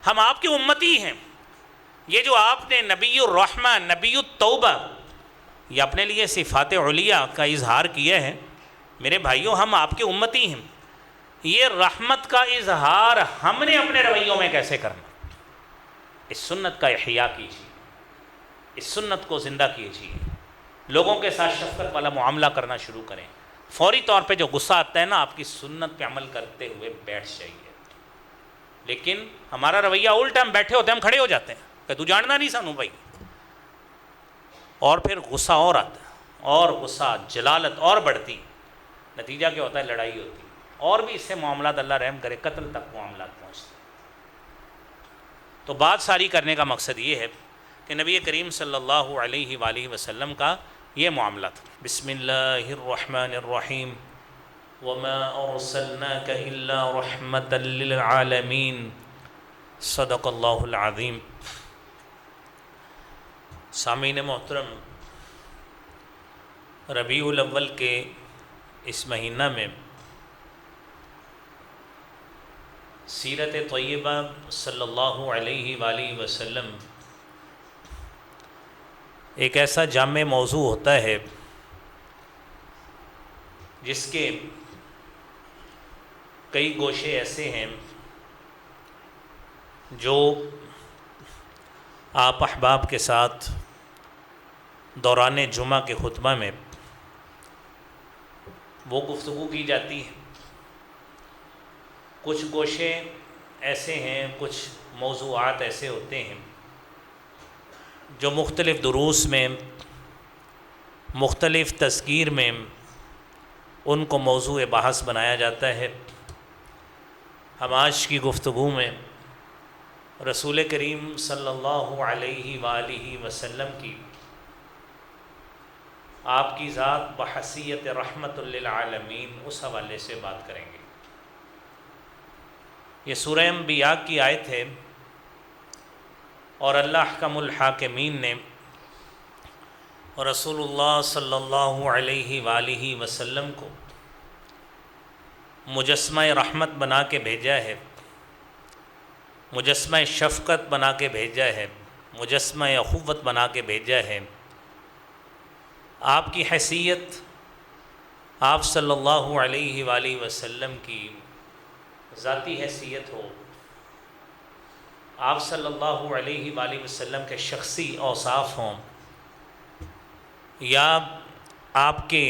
ہم آپ کے امتی ہیں. یہ جو آپ نے نبی الرحمہ، نبی التوبہ، یہ اپنے لیے صفات علیہ کا اظہار کیا ہے. میرے بھائیوں، ہم آپ کے امتی ہیں. یہ رحمت کا اظہار ہم نے اپنے رویوں میں کیسے کرنا؟ اس سنت کا احیاء کیجیے، اس سنت کو زندہ کیجیے، لوگوں کے ساتھ شفقت والا معاملہ کرنا شروع کریں. فوری طور پہ جو غصہ آتا ہے نا، آپ کی سنت پہ عمل کرتے ہوئے بیٹھ جائیے. لیکن ہمارا رویہ الٹا، ہم بیٹھے ہوتے ہیں، ہم کھڑے ہو جاتے ہیں کہ تو جاننا نہیں سانو بھائی، اور پھر غصہ اور آتا ہے، اور غصہ جلالت اور بڑھتی. نتیجہ کیا ہوتا ہے؟ لڑائی ہوتی. اور بھی اس سے معاملات اللہ رحم کرے قتل تک معاملات پہنچتے. تو بات ساری کرنے کا مقصد یہ ہے کہ نبی کریم صلی اللہ علیہ وآلہ وسلم کا یہ معاملہ تھا. بسم اللہ الرحمن الرحیم. وما ارسلناک الا رحمۃ للعالمین. صدق اللہ العظیم. سامعین محترم، ربیع الاول کے اس مہینہ میں سیرت طیبہ صلی اللہ علیہ وآلہ وسلم ایک ایسا جامع موضوع ہوتا ہے جس کے کئی گوشے ایسے ہیں جو آپ احباب کے ساتھ دوران جمعہ کے خطبہ میں وہ گفتگو کی جاتی ہے. کچھ گوشے ایسے ہیں، کچھ موضوعات ایسے ہوتے ہیں جو مختلف دروس میں، مختلف تذکیر میں ان کو موضوع بحث بنایا جاتا ہے. ہم آج کی گفتگو میں رسول کریم صلی اللہ علیہ وآلہ وسلم کی، آپ کی ذات بحیثیت رحمت للعالمین، اس حوالے سے بات کریں گے. یہ سورہ انبیاء کی آیت ہے، اور اللہ احکم الحاکمین نے رسول اللہ صلی اللہ علیہ وآلہ وسلم کو مجسمہ رحمت بنا کے بھیجا ہے، مجسمہ شفقت بنا کے بھیجا ہے، مجسمہ اخوت بنا کے بھیجا ہے. آپ کی حیثیت، آپ صلی اللہ علیہ وآلہ وسلم کی ذاتی حیثیت ہو، آپ صلی اللہ علیہ وآلہ وسلم کے شخصی اوصاف ہوں، یا آپ کے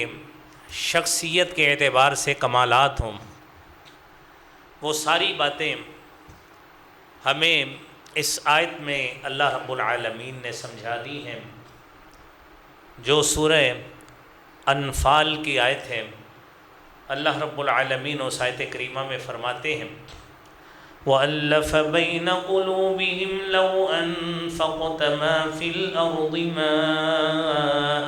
شخصیت کے اعتبار سے کمالات ہوں، وہ ساری باتیں ہمیں اس آیت میں اللہ رب العالمین نے سمجھا دی ہیں، جو سورہ انفال کی آیت ہے. اللہ رب العالمین اس آیت کریمہ میں فرماتے ہیں وَأَلَّفَ بَيْنَ قُلُوبِهِمْ لَوْ أَنفَقْتَ مَا فِي الْأَرْضِ مَا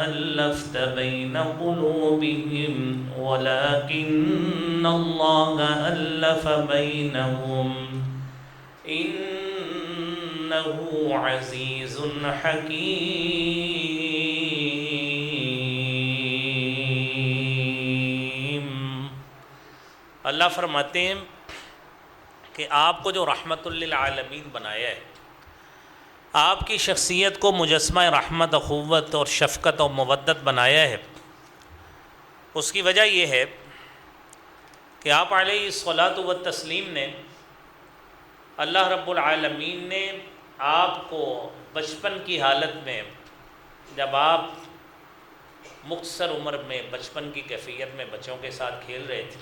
أَلَّفْتَ بَيْنَ قُلُوبِهِمْ وَلَكِنَّ اللَّهَ أَلَّفَ بَيْنَهُمْ إِنَّهُ عَزِيزٌ حَكِيمٌ. اللہ فرماتے ہیں کہ آپ کو جو رحمت للعالمین بنایا ہے، آپ کی شخصیت کو مجسمہ رحمت، اخوت اور شفقت اور مودت بنایا ہے. اس کی وجہ یہ ہے کہ آپ علیہ الصلاۃ والتسلیم نے، اللہ رب العالمین نے آپ کو بچپن کی حالت میں، جب آپ مختصر عمر میں بچپن کی کیفیت میں بچوں کے ساتھ کھیل رہے تھے،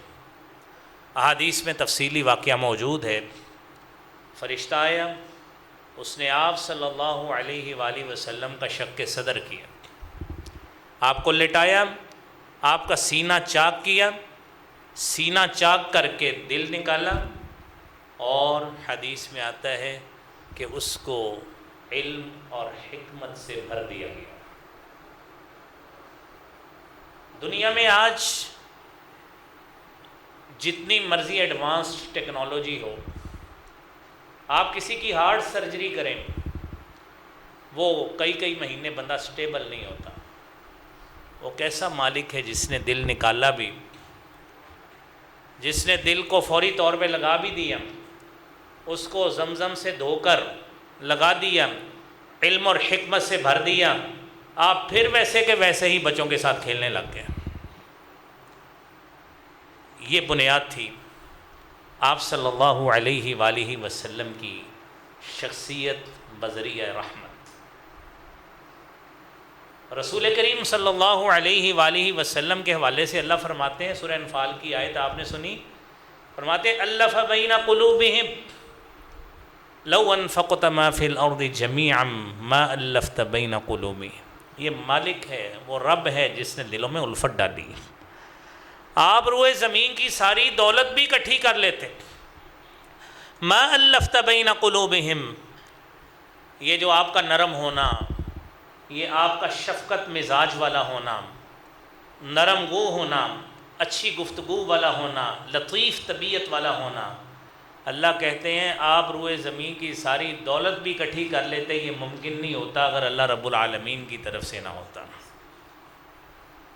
احادیث میں تفصیلی واقعہ موجود ہے، فرشتہ آیا، اس نے آپ صلی اللہ علیہ وآلہ وسلم کا شق صدر کیا، آپ کو لٹایا، آپ کا سینہ چاک کیا، سینہ چاک کر کے دل نکالا، اور حدیث میں آتا ہے کہ اس کو علم اور حکمت سے بھر دیا گیا. دنیا میں آج جتنی مرضی ایڈوانسڈ ٹیکنالوجی ہو، آپ کسی کی ہارٹ سرجری کریں، وہ کئی مہینے بندہ سٹیبل نہیں ہوتا. وہ کیسا مالک ہے جس نے دل نکالا بھی، جس نے دل کو فوری طور پہ لگا بھی دیا، اس کو زمزم سے دھو کر لگا دیا، علم اور حکمت سے بھر دیا، آپ پھر ویسے کہ ویسے ہی بچوں کے ساتھ کھیلنے لگ گئے۔ یہ بنیاد تھی آپ صلی اللہ علیہ وآلہ وسلم کی شخصیت بذریعہ رحمت۔ رسول کریم صلی اللہ علیہ وآلہ وسلم کے حوالے سے اللہ فرماتے ہیں، سورہ انفال کی آیت آپ نے سنی، فرماتے ہیں الف بین قلوبہم لو انفقت ما فی الارض جمیعا ما الفت بین قلوبہم۔ یہ مالک ہے، وہ رب ہے جس نے دلوں میں الفت ڈالی۔ آپ روئے زمین کی ساری دولت بھی اکٹھی کر لیتے، ما الفت بین قلوبہم، یہ جو آپ کا نرم ہونا، یہ آپ کا شفقت مزاج والا ہونا، نرم گو ہونا، اچھی گفتگو والا ہونا، لطیف طبیعت والا ہونا، اللہ کہتے ہیں آپ روئے زمین کی ساری دولت بھی اکٹھی کر لیتے، یہ ممکن نہیں ہوتا اگر اللہ رب العالمین کی طرف سے نہ ہوتا۔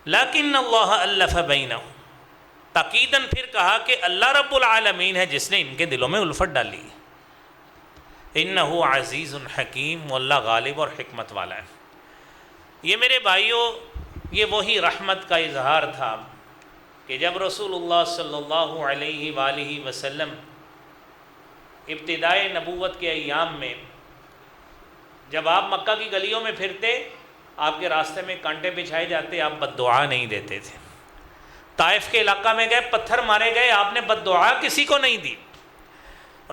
لیکن اللہ الف بینہم، تاکیداً پھر کہا کہ اللہ رب العالمین ہے جس نے ان کے دلوں میں الفت ڈالی۔ انہ عزیز حکیم، واللہ غالب اور حکمت والا ہے۔ یہ میرے بھائیوں، یہ وہی رحمت کا اظہار تھا کہ جب رسول اللہ صلی اللہ علیہ وآلہ وسلم ابتدائے نبوت کے ایام میں جب آپ مکہ کی گلیوں میں پھرتے، آپ کے راستے میں کانٹے بچھائے جاتے، آپ بد دعا نہیں دیتے تھے۔ طائف کے علاقہ میں گئے، پتھر مارے گئے، آپ نے بد دعا کسی کو نہیں دی۔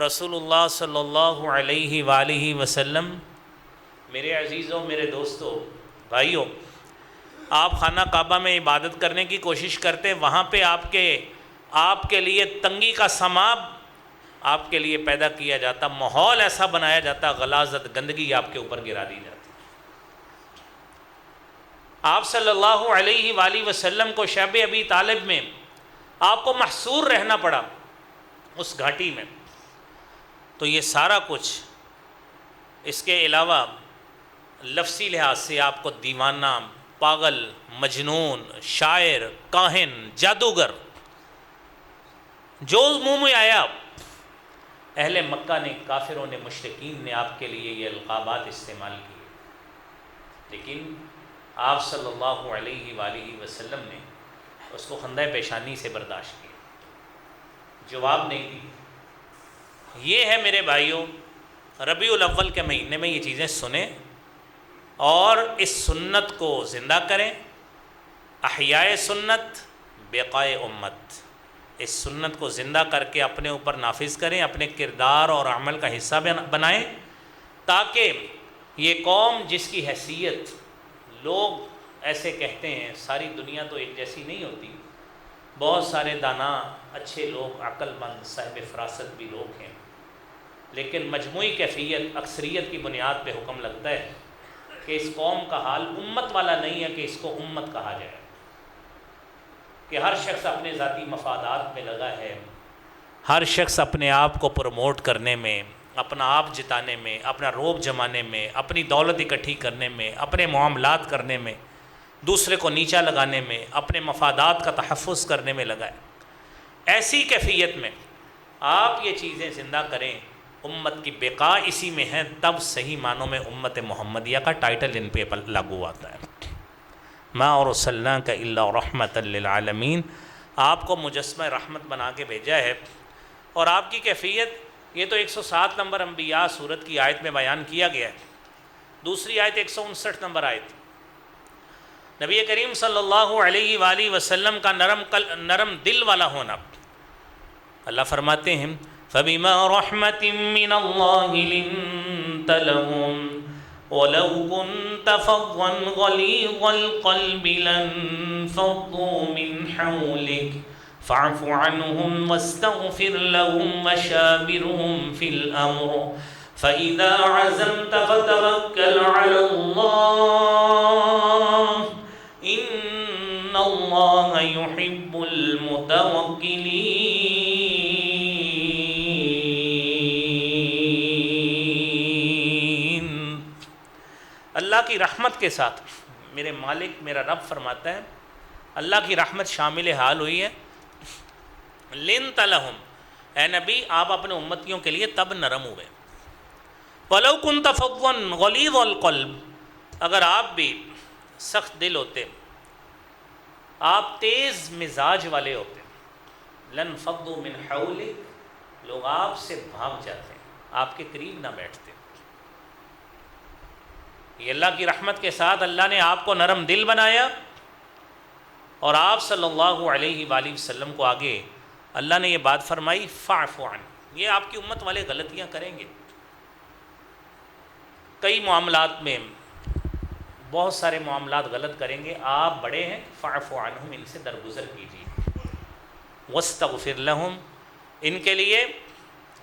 رسول اللہ صلی اللہ علیہ وآلہ وسلم، میرے عزیزوں، میرے دوستوں، بھائیوں، آپ خانہ کعبہ میں عبادت کرنے کی کوشش کرتے، وہاں پہ آپ کے لیے تنگی کا سما آپ کے لیے پیدا کیا جاتا، ماحول ایسا بنایا جاتا، غلاظت، گندگی آپ کے اوپر گرا دی جاتی۔ آپ صلی اللہ علیہ وآلہ وسلم کو شعب ابی طالب میں آپ کو محصور رہنا پڑا اس گھاٹی میں۔ تو یہ سارا کچھ، اس کے علاوہ لفظی لحاظ سے آپ کو دیوانہ، پاگل، مجنون، شاعر، کاہن، جادوگر، جو منہ میں آیا، اہل مکہ نے، کافروں نے، مشرکین نے آپ کے لیے یہ القابات استعمال کیے، لیکن آپ صلی اللہ علیہ وآلہ وسلم نے اس کو خندۂ پیشانی سے برداشت کیا، جواب نہیں دی۔ یہ ہے میرے بھائیوں، ربیع الاول کے مہینے میں یہ چیزیں سنیں اور اس سنت کو زندہ کریں۔ احیاء سنت بقائے امت، اس سنت کو زندہ کر کے اپنے اوپر نافذ کریں، اپنے کردار اور عمل کا حصہ بنائیں، تاکہ یہ قوم جس کی حیثیت، لوگ ایسے کہتے ہیں ساری دنیا تو ایک جیسی نہیں ہوتی، بہت سارے دانا، اچھے لوگ، عقل مند، صاحب فراست بھی لوگ ہیں، لیکن مجموعی کیفیت، اکثریت کی بنیاد پہ حکم لگتا ہے کہ اس قوم کا حال امت والا نہیں ہے کہ اس کو امت کہا جائے، کہ ہر شخص اپنے ذاتی مفادات میں لگا ہے، ہر شخص اپنے آپ کو پروموٹ کرنے میں، اپنا آپ جتانے میں، اپنا روب جمانے میں، اپنی دولت اکٹھی کرنے میں، اپنے معاملات کرنے میں، دوسرے کو نیچا لگانے میں، اپنے مفادات کا تحفظ کرنے میں لگا ہے۔ ایسی کیفیت میں آپ یہ چیزیں زندہ کریں، امت کی بقا اسی میں ہے، تب صحیح معنوں میں امت محمدیہ کا ٹائٹل ان پہ لاگو آتا ہے۔ ما ارسلناک الا رحمۃ للعالمین، آپ کو مجسمہ رحمت بنا کے بھیجا ہے، اور آپ کی کیفیت یہ تو 107 نمبر انبیاء سورت کی آیت میں بیان کیا گیا ہے۔ دوسری آیت 159 نمبر آیت، نبی کریم صلی اللہ علیہ وآلہ وسلم کا نرم دل والا ہونا۔ اللہ فرماتے ہیں فَبِمَا رَحْمَةٍ مِّنَ اللَّهِ لِنتَ لَهُمْ وَلَوْ كُنْتَ فَظًّا غَلِيظَ الْقَلْبِ لَانفَضُّوا مِنْ حَوْلِكَ فَاعْفُ عَنْهُمْ وَاسْتَغْفِرْ لَهُمْ وَشَاوِرْهُمْ فِي الْأَمْرِ فَإِذَا عَزَمْتَ فَتَوَكَّلْ عَلَى اللَّهِ إِنَّ اللَّهَ يُحِبُّ الْمُتَوَكِّلِينَ۔ اللہ کی رحمت کے ساتھ میرے مالک، میرا رب فرماتا ہے، اللہ کی رحمت شامل حال ہوئی ہے، لنت لہم، اے نبی آپ اپنے امتیوں کے لیے تب نرم ہوئے. وَلَوْ كُنْتَ فَظًّا غَلِيظَ الْقَلْبِ، اگر آپ بھی سخت دل ہوتے، آپ تیز مزاج والے ہوتے، لَنْفَضُّوا مِنْ حَوْلِكَ، لوگ آپ سے بھاگ جاتے، آپ کے قریب نہ بیٹھتے. یہ اللہ کی رحمت کے ساتھ اللہ نے آپ کو نرم دل بنایا، اور آپ صلی اللہ علیہ وآلہ وسلم کو آگے اللہ نے یہ بات فرمائی فاعف عنہ. یہ آپ کی امت والے غلطیاں کریں گے، کئی معاملات میں بہت سارے معاملات غلط کریں گے، آپ بڑے ہیں، فاعف عنہم، ان سے درگزر کیجیے. واستغفر لہم، ان کے لیے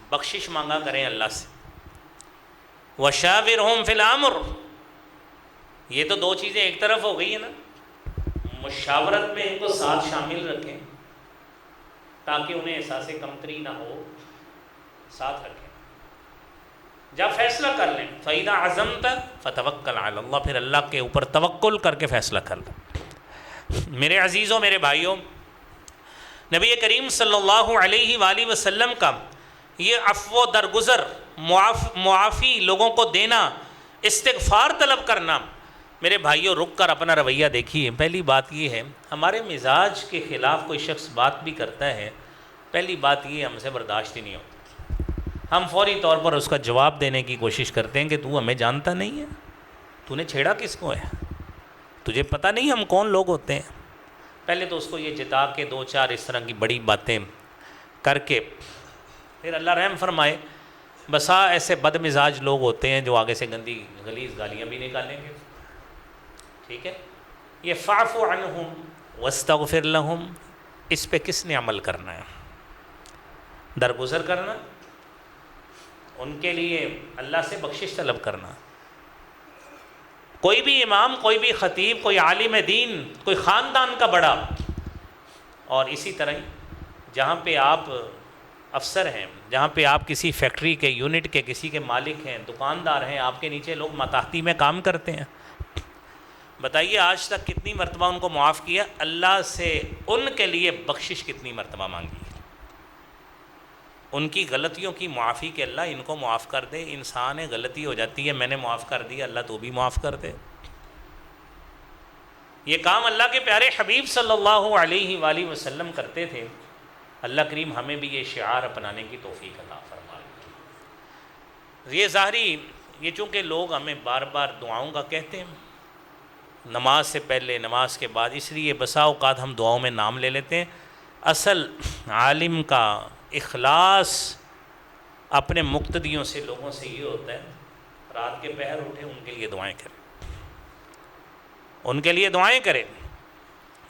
بخشش مانگا کریں اللہ سے. وشاورہم فی الامر، یہ تو دو چیزیں ایک طرف ہو گئی ہیں نا. مشاورت میں ان کو ساتھ شامل رکھیں تاکہ انہیں احساس کمتری نہ ہو، ساتھ رکھیں. جب فیصلہ کر لیں فَإِذَا عَزَمْتَ فَتَوَكَّلْ عَلَى اللَّهِ، پھر اللہ کے اوپر توکل کر کے فیصلہ کر لیں. میرے عزیزوں، میرے بھائیوں، نبی کریم صلی اللہ علیہ وآلہ وسلم کا یہ عفو و درگزر، معافی لوگوں کو دینا، استغفار طلب کرنا، میرے بھائیوں رک کر اپنا رویہ دیکھیے. پہلی بات یہ ہے، ہمارے مزاج کے خلاف کوئی شخص بات بھی کرتا ہے، پہلی بات یہ ہم سے برداشت ہی نہیں ہوتی. ہم فوری طور پر اس کا جواب دینے کی کوشش کرتے ہیں کہ تو ہمیں جانتا نہیں ہے، تو نے چھیڑا کس کو ہے، تجھے پتہ نہیں ہم کون لوگ ہوتے ہیں. پہلے تو اس کو یہ جتا کے دو چار اس طرح کی بڑی باتیں کر کے پھر اللہ رحم فرمائے، بسا ایسے بد مزاج لوگ ہوتے ہیں جو آگے سے گندی غلیظ گالیاں بھی نکالیں گے. ٹھیک ہے، یہ فاعف عنہم واستغفر لہم، اس پہ کس نے عمل کرنا ہے؟ درگزر کرنا، ان کے لیے اللہ سے بخشش طلب کرنا. کوئی بھی امام، کوئی بھی خطیب، کوئی عالم دین، کوئی خاندان کا بڑا، اور اسی طرح جہاں پہ آپ افسر ہیں، جہاں پہ آپ کسی فیکٹری کے یونٹ کے کسی کے مالک ہیں، دکاندار ہیں، آپ کے نیچے لوگ ماتحتی میں کام کرتے ہیں، بتائیے آج تک کتنی مرتبہ ان کو معاف کیا؟ اللہ سے ان کے لیے بخشش کتنی مرتبہ مانگی؟ ان کی غلطیوں کی معافی کہ اللہ ان کو معاف کر دے. انسان ہے، غلطی ہو جاتی ہے، میں نے معاف کر دیا، اللہ تو بھی معاف کر دے. یہ کام اللہ کے پیارے حبیب صلی اللہ علیہ وآلہ وسلم کرتے تھے. اللہ کریم ہمیں بھی یہ شعار اپنانے کی توفیق عطا فرمائے. یہ ظاہری، یہ چونکہ لوگ ہمیں بار بار دعاؤں کا کہتے ہیں، نماز سے پہلے، نماز کے بعد، اس لیے بسا اوقات ہم دعاؤں میں نام لے لیتے ہیں. اصل عالم کا اخلاص اپنے مقتدیوں سے، لوگوں سے یہ ہوتا ہے، رات کے پہر اٹھے ان کے لیے دعائیں کریں، ان کے لیے دعائیں کریں،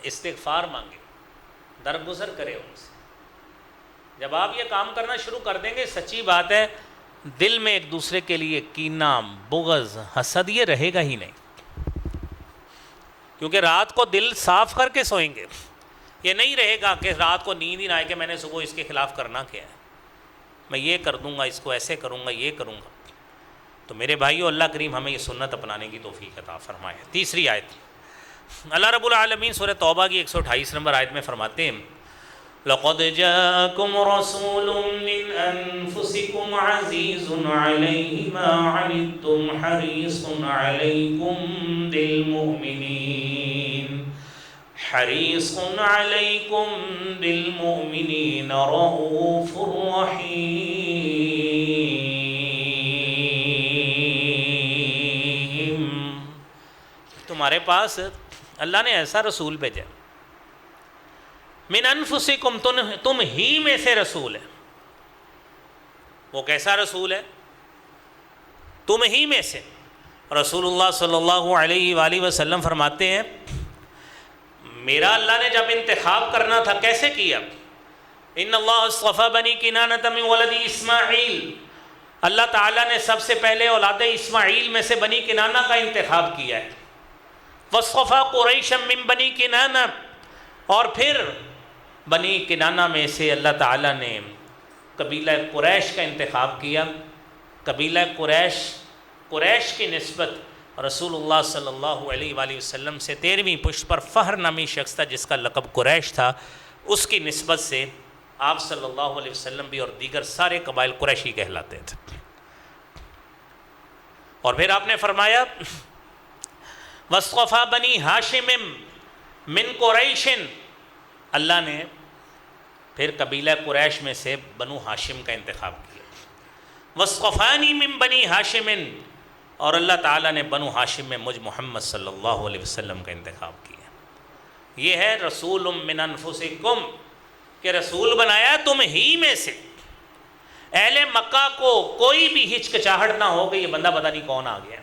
استغفار مانگیں، درگزر کریں ان سے. جب آپ یہ کام کرنا شروع کر دیں گے، سچی بات ہے دل میں ایک دوسرے کے لیے کینہ، بغض، حسد یہ رہے گا ہی نہیں، کیونکہ رات کو دل صاف کر کے سوئیں گے. یہ نہیں رہے گا کہ رات کو نیند ہی نہ آئے کہ میں نے صبح اس کے خلاف کرنا کیا ہے، میں یہ کر دوں گا، اس کو ایسے کروں گا، یہ کروں گا. تو میرے بھائیو، اللہ کریم ہمیں یہ سنت اپنانے کی توفیق عطا فرمائے. تیسری آیت، اللہ رب العالمین سورہ توبہ کی 128 نمبر آیت میں فرماتے ہیں، لَقَدْ جَاءَكُمْ رَسُولٌ مِّنْ أَنفُسِكُمْ عَزِيزٌ عَلَيْهِ مَا عَنِتُّمْ حَرِيصٌ عَلَيْكُمْ بِالْمُؤْمِنِينَ رَءُوفٌ رَحِيمٌ. تمہارے پاس اللہ نے ایسا رسول بھیجا، من انفسکم، تم ہی میں سے رسول ہے. وہ کیسا رسول ہے؟ تم ہی میں سے. رسول اللہ صلی اللہ علیہ وآلہ وسلم فرماتے ہیں، میرا اللہ نے جب انتخاب کرنا تھا کیسے کیا؟ ان اللہ اصطفى بنی کنانۃ من ولد اسماعیل، اللہ تعالیٰ نے سب سے پہلے اولاد اسماعیل میں سے بنی کنانہ کا انتخاب کیا ہے. واصطفى قریشا من بنی کنانہ، اور پھر بنی کنانہ میں سے اللہ تعالیٰ نے قبیلہ قریش کا انتخاب کیا. قبیلہ قریش کی نسبت رسول اللہ صلی اللہ علیہ وآلہ وسلم سے 13ویں پشت پر فہر نامی شخص تھا جس کا لقب قریش تھا، اس کی نسبت سے آپ صلی اللہ علیہ وسلم بھی اور دیگر سارے قبائل قریشی کہلاتے تھے۔ اور پھر آپ نے فرمایا وَاصْطَفَى بَنِي هَاشِمٍ مِّن قُرَيْشٍ، اللہ نے پھر قبیلہ قریش میں سے بنو ہاشم کا انتخاب کیا۔ وَاصْطَفَانِي مِن بَنِي هَاشِمٍ، اور اللہ تعالیٰ نے بنو ہاشم میں مجھ محمد صلی اللہ علیہ وسلم کا انتخاب کیا۔ یہ ہے رسول من انفسکم، کہ رسول بنایا تم ہی میں سے۔ اہل مکہ کو کوئی بھی ہچکچاہٹ نہ ہو کہ یہ بندہ پتہ نہیں کون آ گیا،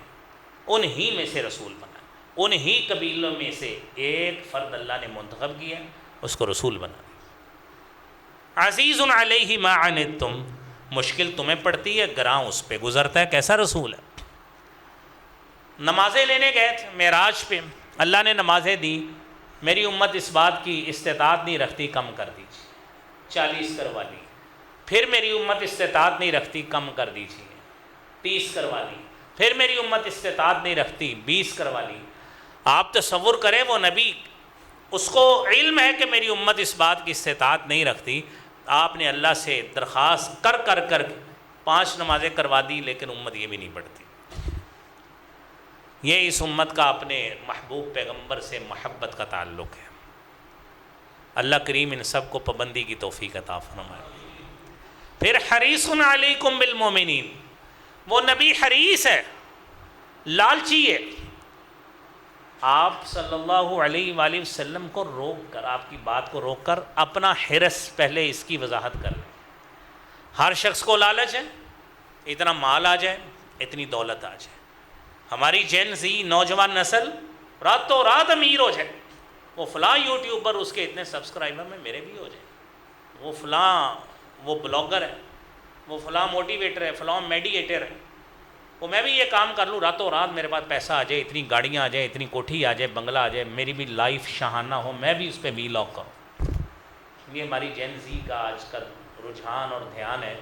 انہی میں سے رسول بنا، انہی قبیلوں میں سے ایک فرد اللہ نے منتخب کیا، اس کو رسول بنا دیا۔ عزیز علیہ ما عنتم، مشکل تمہیں پڑتی ہے، گراں اس پہ گزرتا ہے۔ کیسا رسول ہے؟ نمازیں لینے گئے تھے معراج پہ، اللہ نے نمازیں دی، میری امت اس بات کی استطاعت نہیں رکھتی، کم کر دیجیے، 40 کروا لی۔ پھر میری امت استطاعت نہیں رکھتی، کم کر دیجیے، 30 کروا لی۔ پھر میری امت استطاعت نہیں رکھتی، 20 کروا لی۔ آپ تصور کریں وہ نبی، اس کو علم ہے کہ میری امت اس بات کی استطاعت نہیں رکھتی، آپ نے اللہ سے درخواست کر کر 5 نمازیں کروا دی، لیکن امت یہ بھی نہیں پڑھتی۔ یہ اس امت کا اپنے محبوب پیغمبر سے محبت کا تعلق ہے۔ اللہ کریم ان سب کو پابندی کی توفیق عطا فرمائے۔ پھر حریص علیکم بالمومنین، وہ نبی حریص ہے، لالچی ہے۔ آپ صلی اللہ علیہ وآلہ وسلم کو روک کر، آپ کی بات کو روک کر اپنا حرص پہلے اس کی وضاحت کر لیں۔ ہر شخص کو لالچ ہے، اتنا مال آ جائے، اتنی دولت آ جائے۔ ہماری جین زی نوجوان نسل راتوں رات امیر ہو جائے، وہ فلاں یوٹیوبر اس کے اتنے سبسکرائبر میں میرے بھی ہو جائیں، وہ فلاں وہ بلاگر ہے، وہ فلاں موٹیویٹر ہے، فلاں میڈیٹر ہے، وہ میں بھی یہ کام کر لوں، راتوں رات میرے پاس پیسہ آ جائے، اتنی گاڑیاں آ جائیں، اتنی کوٹھی آ جائے، بنگلہ آ جائے، میری بھی لائف شاہانہ ہو، میں بھی اس پہ ویلاگ کروں۔ یہ ہماری جین زی کا آج کل رجحان اور دھیان ہے۔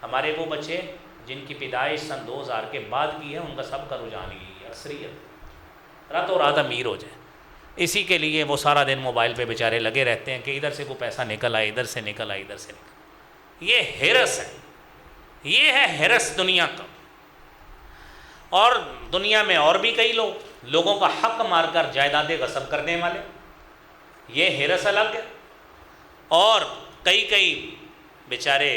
ہمارے وہ بچے جن کی پیدائش سن 2000 کے بعد کی ہے، ان کا سب کا رجحان یہی ہے، اکثریت راتوں رات امیر ہو جائے۔ اسی کے لیے وہ سارا دن موبائل پہ بیچارے لگے رہتے ہیں کہ ادھر سے کوئی پیسہ نکل آئے، ادھر سے نکل آئے، ادھر سے نکل۔ یہ ہرس ہے، یہ ہے ہرس دنیا کا۔ اور دنیا میں اور بھی کئی لوگوں کا حق مار کر جائیدادیں غصب کرنے والے، یہ ہرس الگ ہے۔ اور کئی بیچارے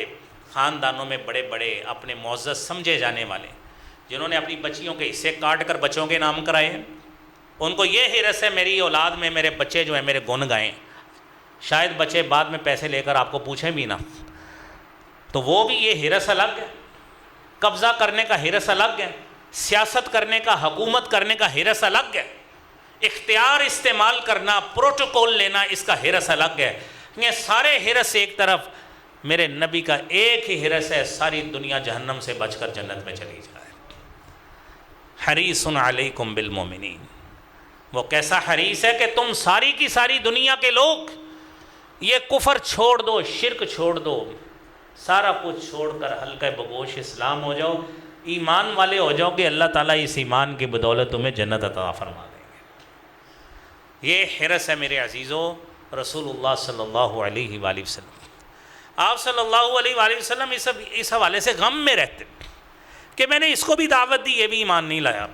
خاندانوں میں بڑے بڑے اپنے معزز سمجھے جانے والے، جنہوں نے اپنی بچیوں کے حصے کاٹ کر بچوں کے نام کرائے ہیں، ان کو یہ ہرس ہے میری اولاد میں میرے بچے جو ہیں میرے گن گائیں۔ شاید بچے بعد میں پیسے لے کر آپ کو پوچھیں بھی نہ، تو وہ بھی یہ ہرس الگ ہے۔ قبضہ کرنے کا ہرس الگ ہے، سیاست کرنے کا، حکومت کرنے کا ہرس الگ ہے، اختیار استعمال کرنا، پروٹوکول لینا، اس کا ہرس الگ ہے۔ یہ سارے ہرس ایک طرف، میرے نبی کا ایک ہی ہرس ہے، ساری دنیا جہنم سے بچ کر جنت میں چلی جائے۔ حریص علیکم بالمومنین، وہ کیسا حریص ہے کہ تم ساری کی ساری دنیا کے لوگ یہ کفر چھوڑ دو، شرک چھوڑ دو، سارا کچھ چھوڑ کر ہلکے بگوش اسلام ہو جاؤ، ایمان والے ہو جاؤ کہ اللہ تعالیٰ اس ایمان کی بدولت تمہیں جنت عطا فرما دیں گے۔ یہ حرص ہے میرے عزیزو رسول اللہ صلی اللہ علیہ وآلہ وسلم۔ آپ صلی اللہ علیہ وآلہ وسلم اس حوالے سے غم میں رہتے کہ میں نے اس کو بھی دعوت دی، یہ بھی ایمان نہیں لایا،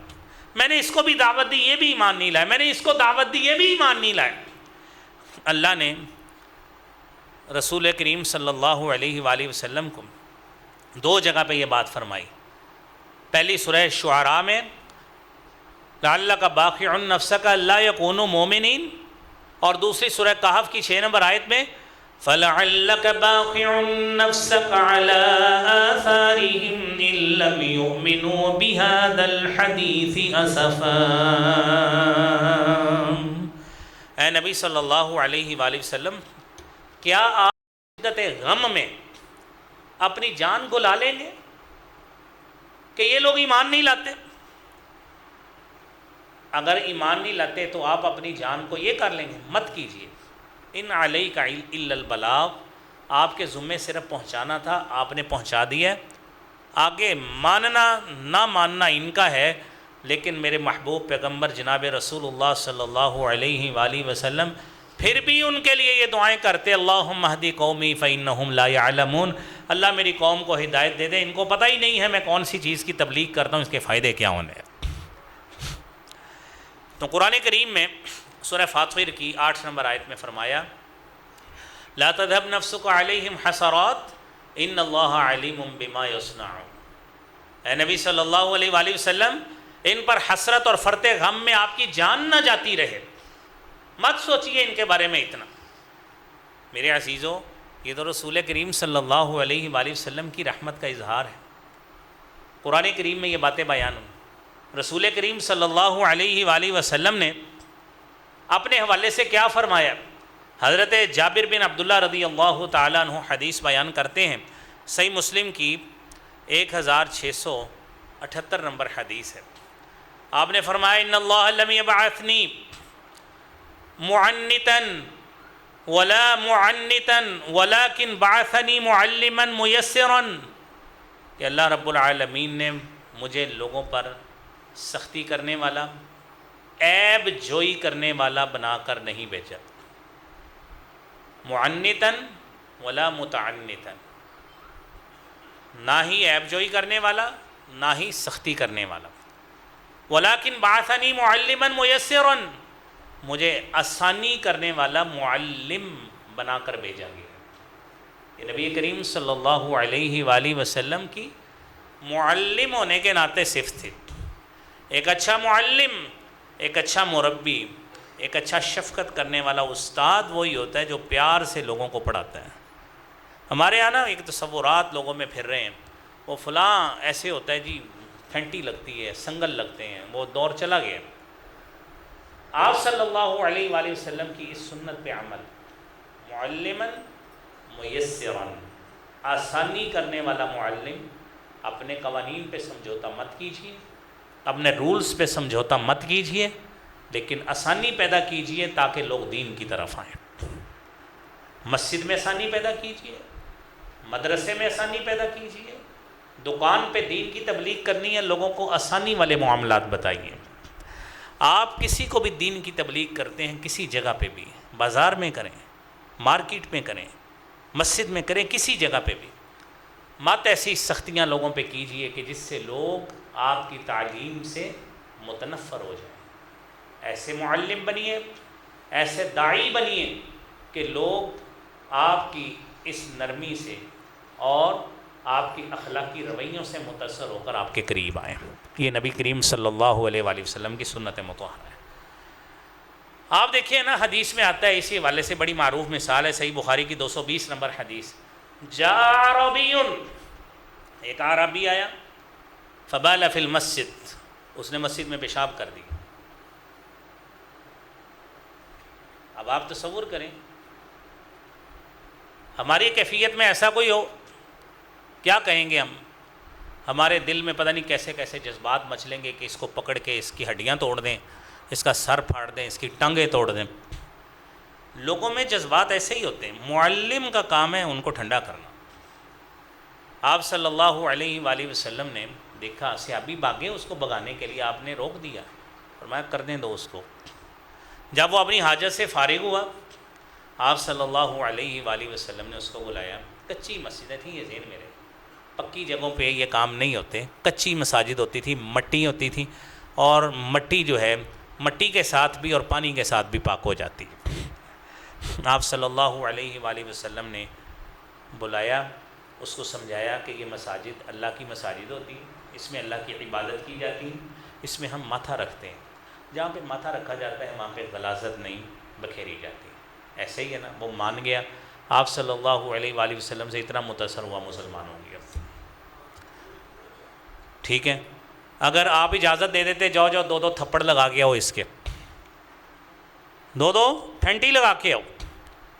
میں نے اس کو بھی دعوت دی، یہ بھی ایمان نہیں لایا، میں نے اس کو دعوت دی، یہ بھی ایمان نہیں لایا۔ اللہ نے رسول کریم صلی اللہ علیہ وآلہ وسلم کو 2 جگہ پہ یہ بات فرمائی۔ پہلی سورہ شعراء میں لعلک باخع نفسک الا یکونوا مؤمنین، اور دوسری سورہ کہف کی 6 نمبر آیت میں فَلَعَلَّكَ بَاخِعٌ نَفْسَكَ عَلَىٰ آثَارِهِمْ إِن لَّمْ يُؤْمِنُوا بِهَٰذَا الْحَدِيثِ أَسَفًا۔ اے نبی صلی اللہ علیہ وآلہ وسلم، کیا آپ شدت غم میں اپنی جان گلا لیں گے کہ یہ لوگ ایمان نہیں لاتے؟ اگر ایمان نہیں لاتے تو آپ اپنی جان کو یہ کر لیں گے؟ مت کیجیے۔ ان علیک الا البلاغ، آپ کے ذمے صرف پہنچانا تھا، آپ نے پہنچا دیا، آگے ماننا نہ ماننا ان کا ہے، لیکن میرے محبوب پیغمبر جناب رسول اللہ صلی اللہ علیہ وآلہ وسلم پھر بھی ان کے لیے یہ دعائیں کرتے اللہم اہدی قومی فإنہم لا یعلمون، اللہ میری قوم کو ہدایت دے دے، ان کو پتہ ہی نہیں ہے میں کون سی چیز کی تبلیغ کرتا ہوں، اس کے فائدے کیا ہونے ہیں۔ تو قرآن کریم میں سورہ فاطر کی 8 نمبر آیت میں فرمایا لا تذهب نفسك علیہم حسرات ان اللہ علیم بما یصنعون، اے نبی صلی اللہ علیہ وآلہ وسلم ان پر حسرت اور فرط غم میں آپ کی جان نہ جاتی رہے، مت سوچئے ان کے بارے میں اتنا۔ میرے عزیزو، یہ تو رسول کریم صلی اللہ علیہ وآلہ وسلم کی رحمت کا اظہار ہے، قرآن کریم میں یہ باتیں بیان ہوئی۔ رسول کریم صلی اللہ علیہ وآلہ وسلم نے اپنے حوالے سے کیا فرمایا؟ حضرت جابر بن عبداللہ رضی اللہ تعالیٰ عنہ حدیث بیان کرتے ہیں، صحیح مسلم کی 1678 نمبر حدیث ہے۔ آپ نے فرمایا ان اللہ لم یبعثنی معنتا ولا معنتا ولكن بعثنی معلما میسرا، کہ اللہ رب العالمین نے مجھے لوگوں پر سختی کرنے والا، عیب جوئی کرنے والا بنا کر نہیں بھیجا، معنتا ولا متعنتا، نہ ہی عیب جوئی کرنے والا نہ ہی سختی کرنے والا، ولیکن بعثنی معلما میسرا، مجھے آسانی کرنے والا معلم بنا کر بھیجا گیا۔ یہ نبی کریم صلی اللہ علیہ وآلہ وسلم کی معلم ہونے کے ناطے صفت تھی۔ ایک اچھا معلم، ایک اچھا مربی، ایک اچھا شفقت کرنے والا استاد وہی ہوتا ہے جو پیار سے لوگوں کو پڑھاتا ہے۔ ہمارے یہاں نا ایک تصورات لوگوں میں پھر رہے ہیں، وہ فلاں ایسے ہوتا ہے جی، پھنٹی لگتی ہے، سنگل لگتے ہیں، وہ دور چلا گیا۔ آپ صلی اللہ علیہ وآلہ وسلم کی اس سنت پہ عمل، معلما میسرا، آسانی کرنے والا معلم، اپنے قوانین پہ سمجھوتا مت کیجیے، اپنے رولز پہ سمجھوتا مت کیجیے، لیکن آسانی پیدا کیجیے تاکہ لوگ دین کی طرف آئیں۔ مسجد میں آسانی پیدا کیجیے، مدرسے میں آسانی پیدا کیجیے، دکان پہ دین کی تبلیغ کرنی ہے، لوگوں کو آسانی والے معاملات بتائیے۔ آپ کسی کو بھی دین کی تبلیغ کرتے ہیں کسی جگہ پہ بھی، بازار میں کریں، مارکیٹ میں کریں، مسجد میں کریں، کسی جگہ پہ بھی، مت ایسی سختیاں لوگوں پہ کیجیے کہ جس سے لوگ آپ کی تعلیم سے متنفر ہو جائیں۔ ایسے معلم بنیے، ایسے داعی بنیے کہ لوگ آپ کی اس نرمی سے اور آپ کی اخلاقی رویوں سے متاثر ہو کر آپ کے قریب آئیں۔ یہ نبی کریم صلی اللہ علیہ وآلہ وسلم کی سنت مطہرہ ہے۔ آپ دیکھیے نا، حدیث میں آتا ہے، اسی حوالے سے بڑی معروف مثال ہے، صحیح بخاری کی 220 نمبر حدیث، عربی، ایک عربی آیا، فبال فی المسجد، اس نے مسجد میں پیشاب کر دی۔ اب آپ تصور کریں ہماری کیفیت میں ایسا کوئی ہو، کیا کہیں گے ہم؟ ہمارے دل میں پتہ نہیں کیسے کیسے جذبات مچلیں گے کہ اس کو پکڑ کے اس کی ہڈیاں توڑ دیں، اس کا سر پھاڑ دیں، اس کی ٹانگیں توڑ دیں۔ لوگوں میں جذبات ایسے ہی ہوتے ہیں، معلم کا کام ہے ان کو ٹھنڈا کرنا۔ آپ صلی اللہ علیہ وآلہ وسلم نے دیکھا صحابی بھاگے، اس کو بھگانے کے لیے آپ نے روک دیا، فرمایا کر دیں دو اس کو۔ جب وہ اپنی حاجت سے فارغ ہوا، آپ صلی اللہ علیہ وآلہ وسلم نے اس کو بلایا۔ کچی مسجدیں تھیں یہ ذہن میں رہے، پکی جگہوں پہ یہ کام نہیں ہوتے، کچی مساجد ہوتی تھی، مٹی ہوتی تھی، اور مٹی جو ہے مٹی کے ساتھ بھی اور پانی کے ساتھ بھی پاک ہو جاتی۔ آپ صلی اللہ علیہ وآلہ وسلم نے بلایا، اس کو سمجھایا کہ یہ مساجد اللہ کی مساجد ہوتی ہیں، اس میں اللہ کی عبادت کی جاتی ہے، اس میں ہم ماتھا رکھتے ہیں، جہاں پہ ماتھا رکھا جاتا ہے وہاں پہ غلاظت نہیں بکھیری جاتی۔ ایسے ہی ہے نا، وہ مان گیا، آپ صلی اللہ علیہ وآلہ وسلم سے اتنا متاثر ہوا، مسلمان ہو گیا۔ ٹھیک ہے، اگر آپ اجازت دے دیتے جاؤ جاؤ 2 تھپڑ لگا کے آؤ، اس کے 2 پھینٹی لگا کے آؤ،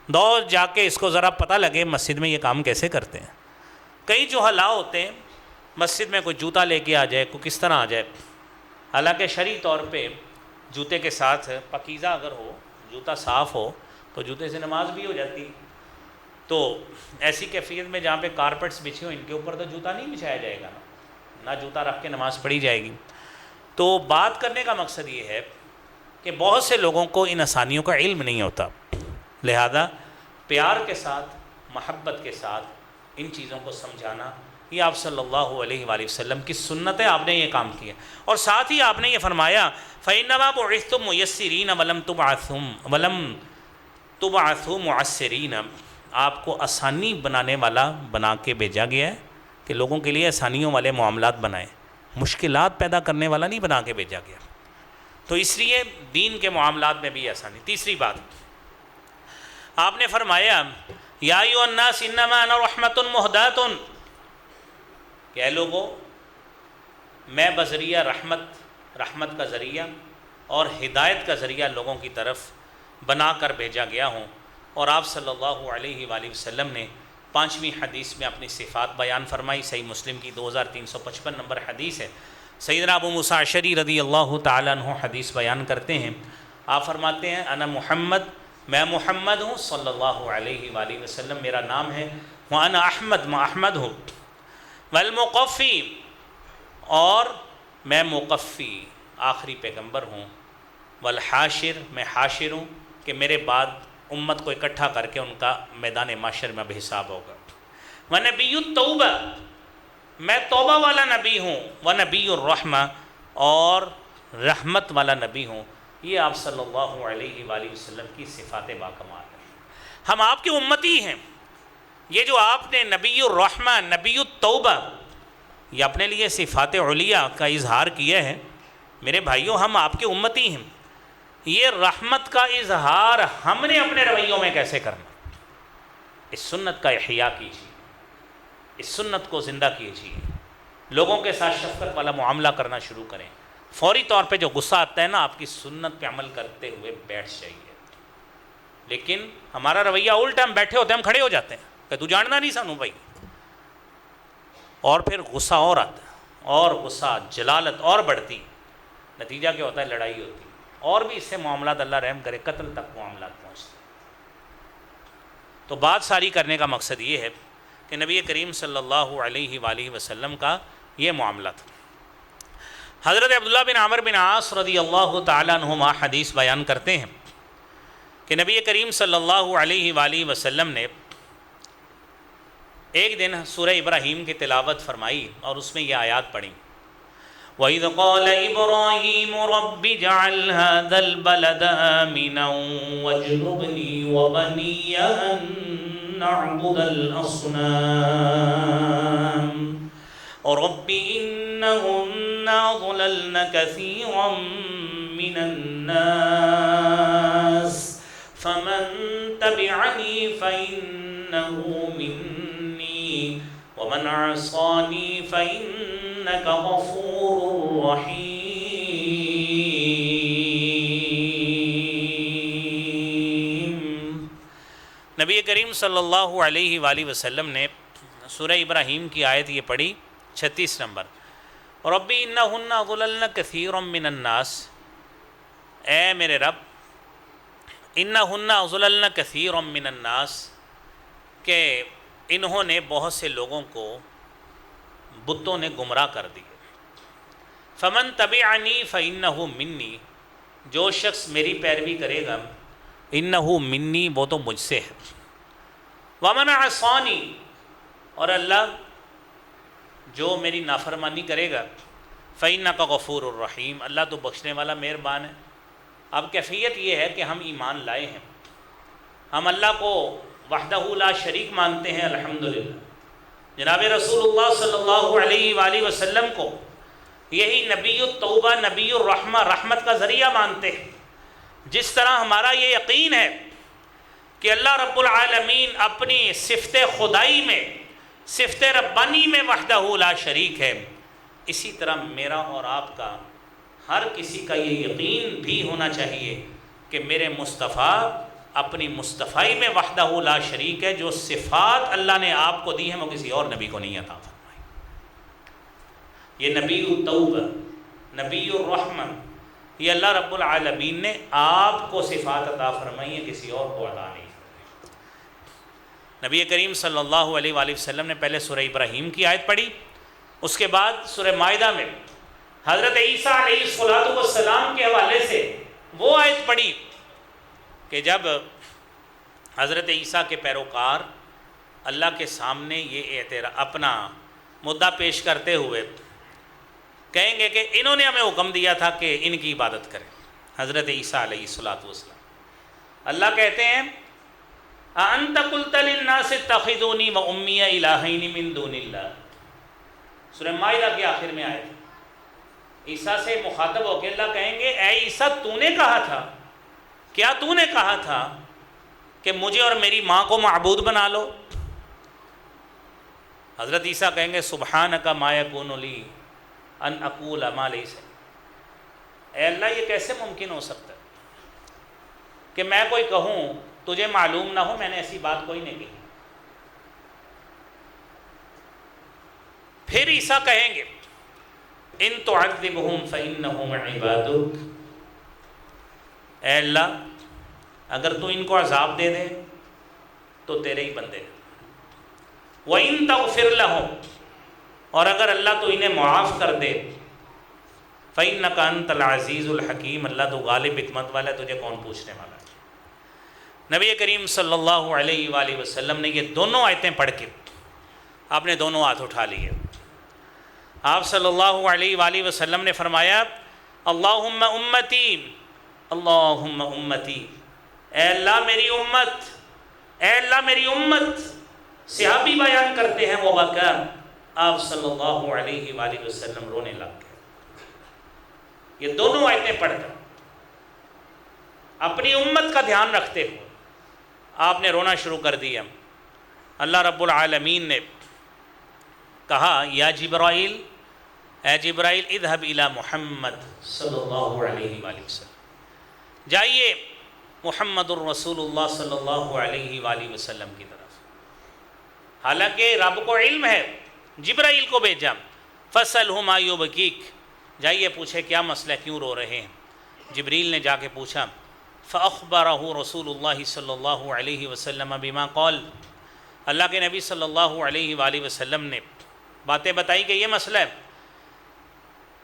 دو جا کے اس کو ذرا پتہ لگے مسجد میں یہ کام کیسے کرتے ہیں۔ کئی جو حلا ہوتے ہیں، مسجد میں کوئی جوتا لے کے آ جائے، کوئی کس طرح آ جائے، حالانکہ شرعی طور پہ جوتے کے ساتھ پاکیزہ اگر ہو، جوتا صاف ہو تو جوتے سے نماز بھی ہو جاتی۔ تو ایسی کیفیت میں جہاں پہ کارپٹس بچھے ہوں، ان کے اوپر تو جوتا نہیں بچھایا جائے گا نہ جوتا رکھ کے نماز پڑھی جائے گی۔ تو بات کرنے کا مقصد یہ ہے کہ بہت سے لوگوں کو ان آسانیوں کا علم نہیں ہوتا۔ لہذا پیار کے ساتھ، محبت کے ساتھ ان چیزوں کو سمجھانا، یہ آپ صلی اللہ علیہ وآلہ وسلم کی سنت ہے، آپ نے یہ کام کیا۔ اور ساتھ ہی آپ نے یہ فرمایا فَإِنَّمَا بُعِثْتُم مُيَسِّرِينَ وَلَمْ تُبْعَثُوا مُعَسِّرِينَ، آپ کو آسانی بنانے والا بنا کے بھیجا گیا ہے کہ لوگوں کے لیے آسانیوں والے معاملات بنائیں، مشکلات پیدا کرنے والا نہیں بنا کے بھیجا گیا۔ تو اس لیے دین کے معاملات میں بھی آسانی۔ تیسری بات آپ نے فرمایا یا ایھا الناس انما انا رحمۃ مہداۃ، کہ اے لوگو میں بذریعہ رحمت کا ذریعہ اور ہدایت کا ذریعہ لوگوں کی طرف بنا کر بھیجا گیا ہوں۔ اور آپ صلی اللہ علیہ وآلہ وسلم نے 5ویں حدیث میں اپنی صفات بیان فرمائی، صحیح مسلم کی 2355 نمبر حدیث ہے۔ سیدنا ابو موسیٰ اشعری رضی اللہ تعالیٰ عنہ حدیث بیان کرتے ہیں، آپ فرماتے ہیں انا محمد، میں محمد ہوں صلی اللہ علیہ وآلہ وسلم، میرا نام ہے، وانا احمد، میں احمد ہوں، والمقفی، اور میں مقفی آخری پیغمبر ہوں، والحاشر، میں حاشر ہوں کہ میرے بعد امت کو اکٹھا کر کے ان کا میدان محشر میں اب حساب ہوگا، ونبی التوبہ، میں توبہ والا نبی ہوں، ونبی الرحمہ، اور رحمت والا نبی ہوں۔ یہ آپ صلی اللہ علیہ وآلہ وسلم کی صفات باکمال ہیں۔ ہم آپ کے امتی ہیں۔ یہ جو آپ نے نبی الرحمہ، نبی التوبہ، یہ اپنے لیے صفات علیہ کا اظہار کیا ہے، میرے بھائیوں ہم آپ کے امتی ہیں۔ یہ رحمت کا اظہار ہم نے اپنے رویوں میں کیسے کرنا؟ اس سنت کا احیاء کیجیے، اس سنت کو زندہ کیجیے، لوگوں کے ساتھ شفقت والا معاملہ کرنا شروع کریں۔ فوری طور پہ جو غصہ آتا ہے نا، آپ کی سنت پہ عمل کرتے ہوئے بیٹھ جائیے۔ لیکن ہمارا رویہ الٹا، ہم بیٹھے ہوتے ہیں، ہم کھڑے ہو جاتے ہیں کہ تو جاننا نہیں سانو بھائی، اور پھر غصہ اور آتا ہے، اور غصہ جلالت اور بڑھتی، نتیجہ کیا ہوتا ہے؟ لڑائی ہوتی ہے، اور بھی اس سے معاملات اللہ رحم کرے قتل تک معاملات پہنچتے ہیں۔ تو بات ساری کرنے کا مقصد یہ ہے کہ نبی کریم صلی اللہ علیہ وآلہ وسلم کا یہ معاملہ تھا۔ حضرت عبداللہ بن عمرو بن عاص رضی اللہ تعالیٰ عنہما حدیث بیان کرتے ہیں کہ نبی کریم صلی اللہ علیہ وآلہ وسلم نے ایک دن سورہ ابراہیم کی تلاوت فرمائی اور اس میں یہ آیات پڑھی، وَإِذْ قَالَ إِبْرَاهِيمُ رَبِّ اجْعَلْ هَذَا الْبَلَدَ آمِنًا وَاجْنُبْنِي وَبَنِيَّ أَن نَّعْبُدَ الْأَصْنَامَ رَبِّ إِنَّهُنَّ أَضْلَلْنَ كَثِيرًا مِّنَ النَّاسِ فَمَن تَبِعَنِي فَإِنَّهُ مِنِّي وَمَنْ عَصَانِي فَإِنَّكَ غَفُورٌ رَحِيمٌ۔ نبی کریم صلی اللہ علیہ وآلہ وسلم نے سورہ ابراہیم کی آیت یہ پڑھی 36 نمبر، ربی انہن اضللن کثیر من الناس، اے میرے رب، انہن اضللن کثیر من الناس، کہ انہوں نے بہت سے لوگوں کو بتوں نے گمراہ کر دی، فمن تبعنی فانہ منی، جو شخص میری پیروی کرے گا، انہ منی، وہ تو مجھ سے ہے، ومن عصانی، اور اللہ جو میری نافرمانی کرے گا، فإنک غفور الرحیم، اللہ تو بخشنے والا مہربان ہے۔ اب کیفیت یہ ہے کہ ہم ایمان لائے ہیں، ہم اللہ کو وحدہ لا شریک مانتے ہیں، الحمدللہ، جناب رسول اللہ صلی اللہ علیہ وآلہ وسلم کو یہی نبی التوبہ، نبی الرحمہ، رحمت کا ذریعہ مانتے ہیں۔ جس طرح ہمارا یہ یقین ہے کہ اللہ رب العالمین اپنی صفت خدائی میں، صفت ربانی میں وحدہ لا شریک ہے، اسی طرح میرا اور آپ کا ہر کسی کا یہ یقین بھی ہونا چاہیے کہ میرے مصطفیٰ اپنی مصطفائی میں وحدہ لا شریک ہے، جو صفات اللہ نے آپ کو دی ہیں وہ کسی اور نبی کو نہیں عطا فرمائی۔ یہ نبی التوبہ، نبی الرحمہ، یہ اللہ رب العالمین نے آپ کو صفات عطا فرمائی ہیں، کسی اور کو عطا نہیں۔ نبی کریم صلی اللہ علیہ وآلہ وسلم نے پہلے سورہ ابراہیم کی آیت پڑھی، اس کے بعد سورہ مائدہ میں حضرت عیسیٰ علیہ السلام کے حوالے سے وہ آیت پڑھی کہ جب حضرت عیسیٰ کے پیروکار اللہ کے سامنے یہ اپنا مدعا پیش کرتے ہوئے کہیں گے کہ انہوں نے ہمیں حکم دیا تھا کہ ان کی عبادت کریں، حضرت عیسیٰ علیہ الصلوۃ والسلام۔ اللہ کہتے ہیں اَأَنْتَ قُلْتَ لِلنَّاسِ اتَّخِذُونِي وَأُمِّيَ إِلَٰهَيْنِ مِن دُونِ اللَّهِ، سورہ مائدہ کے آخر میں آئے تھے۔ عیسیٰ سے مخاطب ہو کے اللہ کہیں گے اے عیسیٰ تو نے کہا تھا، کیا تو نے کہا تھا کہ مجھے اور میری ماں کو معبود بنا لو؟ حضرت عیسیٰ کہیں گے سبحانک ما یکون لی ان اقول ما لیس، اے اللہ یہ کیسے ممکن ہو سکتا ہے کہ میں کوئی کہوں تجھے معلوم نہ ہو، میں نے ایسی بات کوئی نہیں کہی۔ پھر عیسیٰ کہیں گے ان تعذبہم فإنہم عبادک، اے اللہ اگر تو ان کو عذاب دے دے تو تیرے ہی بندے ہیں، وَإِن تَغْفِرْ لَهُمْ، اور اگر اللہ تو انہیں معاف کر دے فَإِنَّكَ أَنْتَ الْعَزِيزُ الْحَكِيمُ، اللہ تو غالب حکمت والا ہے، تجھے کون پوچھنے والا ہے۔ نبی کریم صلی اللہ علیہ وآلہ وسلم نے یہ دونوں آیتیں پڑھ کے آپ نے دونوں ہاتھ اٹھا لیے۔ آپ صلی اللہ علیہ وآلہ وسلم نے فرمایا اللہم امتی، اللہم امتی، اے اللہ میری امت، اے اللہ میری امت۔ صحابی بیان کرتے ہیں وہ واقعہ، آپ صلی اللہ علیہ وآلہ وسلم رونے لگ گئے۔ یہ دونوں آیتیں پڑھ کر اپنی امت کا دھیان رکھتے ہوئے آپ نے رونا شروع کر دیا۔ اللہ رب العالمین نے کہا یا جبرائیل، اے جبرائیل اذهب الى محمد صلی اللہ علیہ وآلہ وسلم، جائیے محمد الرسول اللہ صلی اللہ علیہ وآلہ وسلم کی طرف۔ حالانکہ رب کو علم ہے، جبرائیل کو بھیجا، فَاسْأَلْهُ مَا يُبْكِيكَ، جائیے پوچھے کیا مسئلہ، کیوں رو رہے ہیں۔ جبریل نے جا کے پوچھا، فَأَخْبَرَهُ رسول اللہ صلی اللہ علیہ وسلم بما قال، اللہ کے نبی صلی اللہ علیہ وآلہ وسلم نے باتیں بتائی کہ یہ مسئلہ ہے۔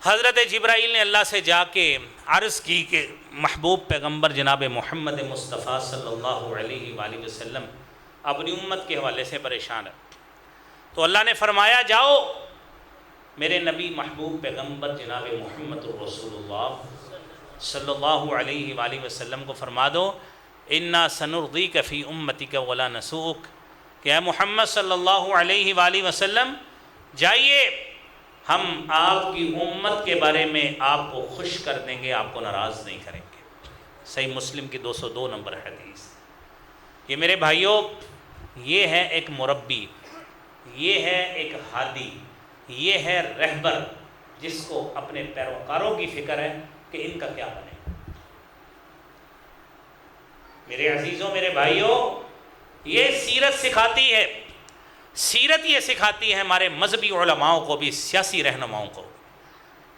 حضرت جبرائیل نے اللہ سے جا کے عرض کی کہ محبوب پیغمبر جناب محمد مصطفیٰ صلی اللہ علیہ وآلہ وسلم اپنی امت کے حوالے سے پریشان ہے۔ تو اللہ نے فرمایا جاؤ میرے نبی محبوب پیغمبر جناب محمد الرسول اللہ صلی اللہ علیہ وآلہ وسلم کو فرما دو انا سنرضیک فی امتک ولا نسوک، کہ اے محمد صلی اللہ علیہ وآلہ وسلم جائیے ہم آپ کی امت کے بارے میں آپ کو خوش کر دیں گے، آپ کو ناراض نہیں کریں گے۔ صحیح مسلم کی 202 نمبر حدیث۔ یہ میرے بھائیوں یہ ہے ایک مربی، یہ ہے ایک ہادی، یہ ہے رہبر جس کو اپنے پیروکاروں کی فکر ہے کہ ان کا کیا بنے۔ میرے عزیزوں میرے بھائیوں یہ سیرت سکھاتی ہے، سیرت یہ سکھاتی ہے ہمارے مذہبی علماؤں کو بھی، سیاسی رہنماؤں کو،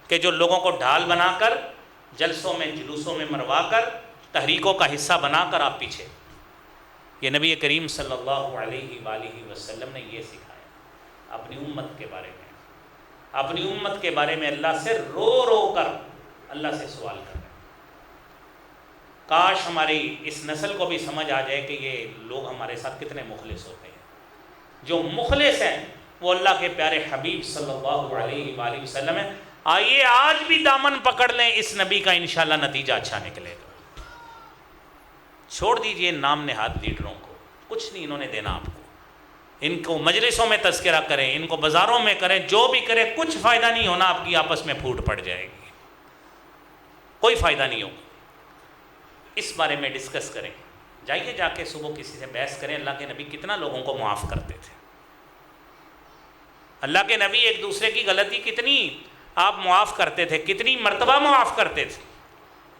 کہ جو لوگوں کو ڈھال بنا کر جلسوں میں جلوسوں میں مروا کر تحریکوں کا حصہ بنا کر آپ پیچھے، یہ نبی کریم صلی اللہ علیہ وآلہ وسلم نے یہ سکھایا اپنی امت کے بارے میں، اپنی امت کے بارے میں اللہ سے رو رو کر اللہ سے سوال کر رہے ہیں۔ کاش ہماری اس نسل کو بھی سمجھ آ جائے کہ یہ لوگ ہمارے ساتھ کتنے مخلص ہوتے ہیں۔ جو مخلص ہیں وہ اللہ کے پیارے حبیب صلی اللہ علیہ وآلہ وسلم ہیں۔ آئیے آج بھی دامن پکڑ لیں اس نبی کا، انشاءاللہ نتیجہ اچھا نکلے گا۔ چھوڑ دیجئے نام نہاد لیڈروں کو، کچھ نہیں انہوں نے دینا آپ کو۔ ان کو مجلسوں میں تذکرہ کریں، ان کو بازاروں میں کریں، جو بھی کریں کچھ فائدہ نہیں ہونا، آپ کی آپس میں پھوٹ پڑ جائے گی، کوئی فائدہ نہیں ہوگا۔ اس بارے میں ڈسکس کریں، جائیے جا کے صبح کسی سے بحث کریں اللہ کے نبی کتنا لوگوں کو معاف کرتے تھے، اللہ کے نبی ایک دوسرے کی غلطی کتنی آپ معاف کرتے تھے، کتنی مرتبہ معاف کرتے تھے۔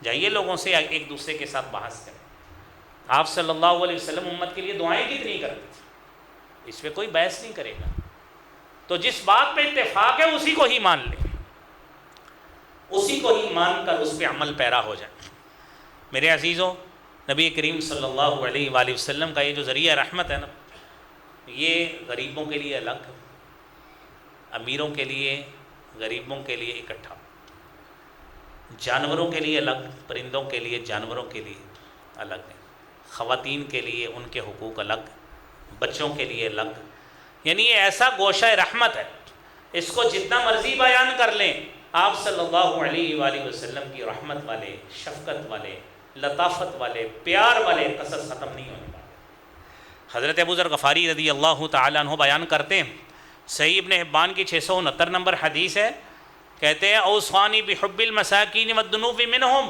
جائیے لوگوں سے ایک دوسرے کے ساتھ بحث کریں۔ آپ صلی اللہ علیہ وسلم امت کے لیے دعائیں کتنی کرتے تھے، اس پہ کوئی بحث نہیں کرے گا۔ تو جس بات پہ اتفاق ہے اسی کو ہی مان لیں، اسی کو ہی مان کر اس پہ عمل پیرا ہو جائے۔ میرے عزیزوں نبی کریم صلی اللہ علیہ وآلہ وسلم کا یہ جو ذریعہ رحمت ہے نا، یہ غریبوں کے لیے الگ، امیروں کے لیے، غریبوں کے لیے اکٹھا، جانوروں کے لیے الگ، پرندوں کے لیے، جانوروں کے لیے الگ ہے، خواتین کے لیے ان کے حقوق الگ، بچوں کے لیے الگ، یعنی یہ ایسا گوشہ رحمت ہے، اس کو جتنا مرضی بیان کر لیں، آپ صلی اللہ علیہ وآلہ وسلم کی رحمت والے، شفقت والے، لطافت والے، پیار والے قصص ختم نہیں ہونے والے۔ حضرت ابو ذر غفاری رضی اللہ تعالیٰ عنہ بیان کرتے ہیں، صحیح ابن حبان کی 669 نمبر حدیث ہے، کہتے ہیں اوصانی بحب المساکین والدنوب منہم،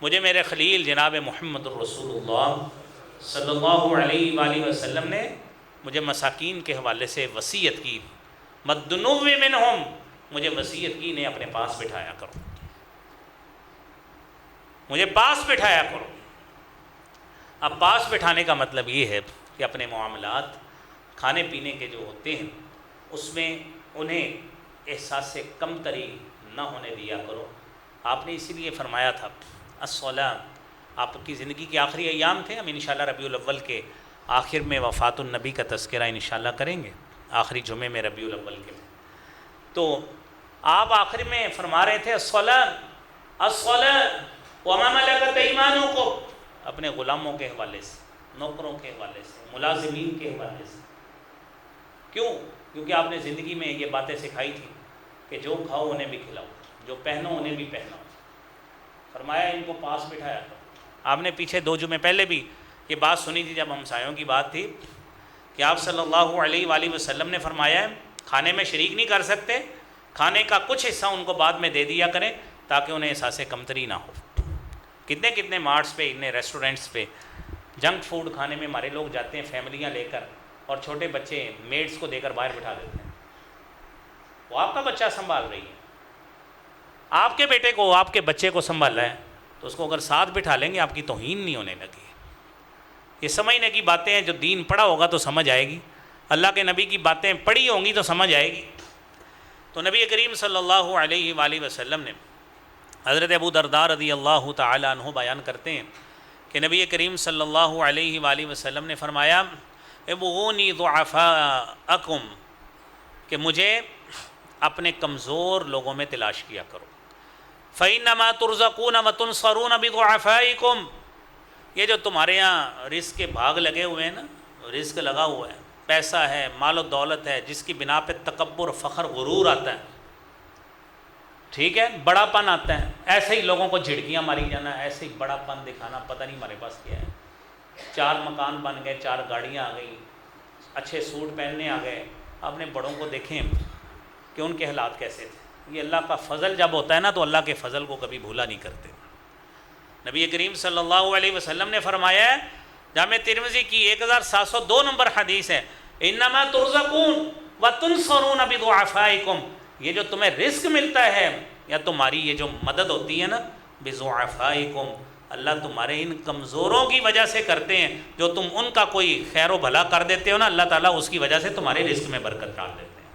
مجھے میرے خلیل جناب محمد الرسول اللہ صلی اللہ علیہ وآلہ وسلم نے مجھے مساکین کے حوالے سے وصیت کی، والدنوب منہم، مجھے وصیت کی انہیں اپنے پاس بٹھایا کرو، مجھے پاس بٹھایا کرو۔ اب پاس بٹھانے کا مطلب یہ ہے کہ اپنے معاملات کھانے پینے کے جو ہوتے ہیں اس میں انہیں احساس کمتری نہ ہونے دیا کرو۔ آپ نے اسی لیے فرمایا تھا الصلاۃ، آپ کی زندگی کے آخری ایام تھے، ہم انشاءاللہ ربیع الاول کے آخر میں وفات النبی کا تذکرہ انشاءاللہ کریں گے، آخری جمعے میں ربیع الاول کے، تو آپ آخر میں فرما رہے تھے الصلاۃ الصلاۃ وما ملکت ایمانکم، اپنے غلاموں کے حوالے سے، نوکروں کے حوالے سے، ملازمین کے حوالے سے۔ کیوں؟ کیونکہ آپ نے زندگی میں یہ باتیں سکھائی تھیں کہ جو کھاؤ انہیں بھی کھلاؤ، جو پہنو انہیں بھی پہناؤ۔ فرمایا ان کو پاس بٹھایا کرو۔ آپ نے پیچھے 2 جمعے پہلے بھی یہ بات سنی تھی جب ہمسایوں کی بات تھی کہ آپ صلی اللہ علیہ وآلہ وسلم نے فرمایا ہے کھانے میں شریک نہیں کر سکتے، کھانے کا کچھ حصہ ان کو بعد میں دے دیا کریں تاکہ انہیں احساس کمتری نہ ہو۔ کتنے کتنے مارٹس پہ، اتنے ریسٹورنٹس پہ جنک فوڈ کھانے میں ہمارے لوگ جاتے ہیں فیملیاں لے کر، اور چھوٹے بچے میڈس کو دے کر باہر بٹھا دیتے ہیں، وہ آپ کا بچہ سنبھال رہی ہے، آپ کے بیٹے کو، آپ کے بچے کو سنبھالا ہے، تو اس کو اگر ساتھ بٹھا لیں گے آپ کی توہین نہیں ہونے لگی۔ یہ سمجھنے کی باتیں ہیں، جو دین پڑھا ہوگا تو سمجھ آئے گی، اللہ کے نبی کی باتیں پڑھی ہوں گی تو سمجھ آئے گی۔ تو نبی کریم صلی اللہ علیہ وآلہ وسلم نے، حضرت ابو درداء رضی اللہ تعالی عنہ بیان کرتے ہیں کہ نبی کریم صلی اللہ علیہ وآلہ وسلم نے فرمایا ابغونی ضعفاءکم، کہ مجھے اپنے کمزور لوگوں میں تلاش کیا کرو، فإنما ترزقون وتنصرون بضعفائکم، یہ جو تمہارے یہاں رزق کے بھاگ لگے ہوئے ہیں نا، رزق لگا ہوا ہے، پیسہ ہے، مال و دولت ہے، جس کی بنا پہ تکبر، فخر، غرور آتا ہے، ٹھیک ہے، بڑا پن آتا ہے، ایسے ہی لوگوں کو جھڑکیاں ماری جانا، ایسے ہی بڑا پن دکھانا، پتہ نہیں ہمارے پاس کیا ہے، 4 مکان بن گئے، 4 گاڑیاں آ گئیں، اچھے سوٹ پہننے آ گئے۔ آپ نے بڑوں کو دیکھیں کہ ان کے حالات کیسے تھے۔ یہ اللہ کا فضل جب ہوتا ہے نا تو اللہ کے فضل کو کبھی بھولا نہیں کرتے۔ نبی کریم صلی اللہ علیہ وسلم نے فرمایا ہے، جامع ترمذی کی 1702 نمبر حدیث ہے، انما ترزقون وتنصرون بضعفائکم، یہ جو تمہیں رزق ملتا ہے یا تمہاری یہ جو مدد ہوتی ہے نا، بضعفائکم، اللہ تمہارے ان کمزوروں کی وجہ سے کرتے ہیں، جو تم ان کا کوئی خیر و بھلا کر دیتے ہو نا، اللہ تعالیٰ اس کی وجہ سے تمہارے رزق میں برکت ڈال دیتے ہیں۔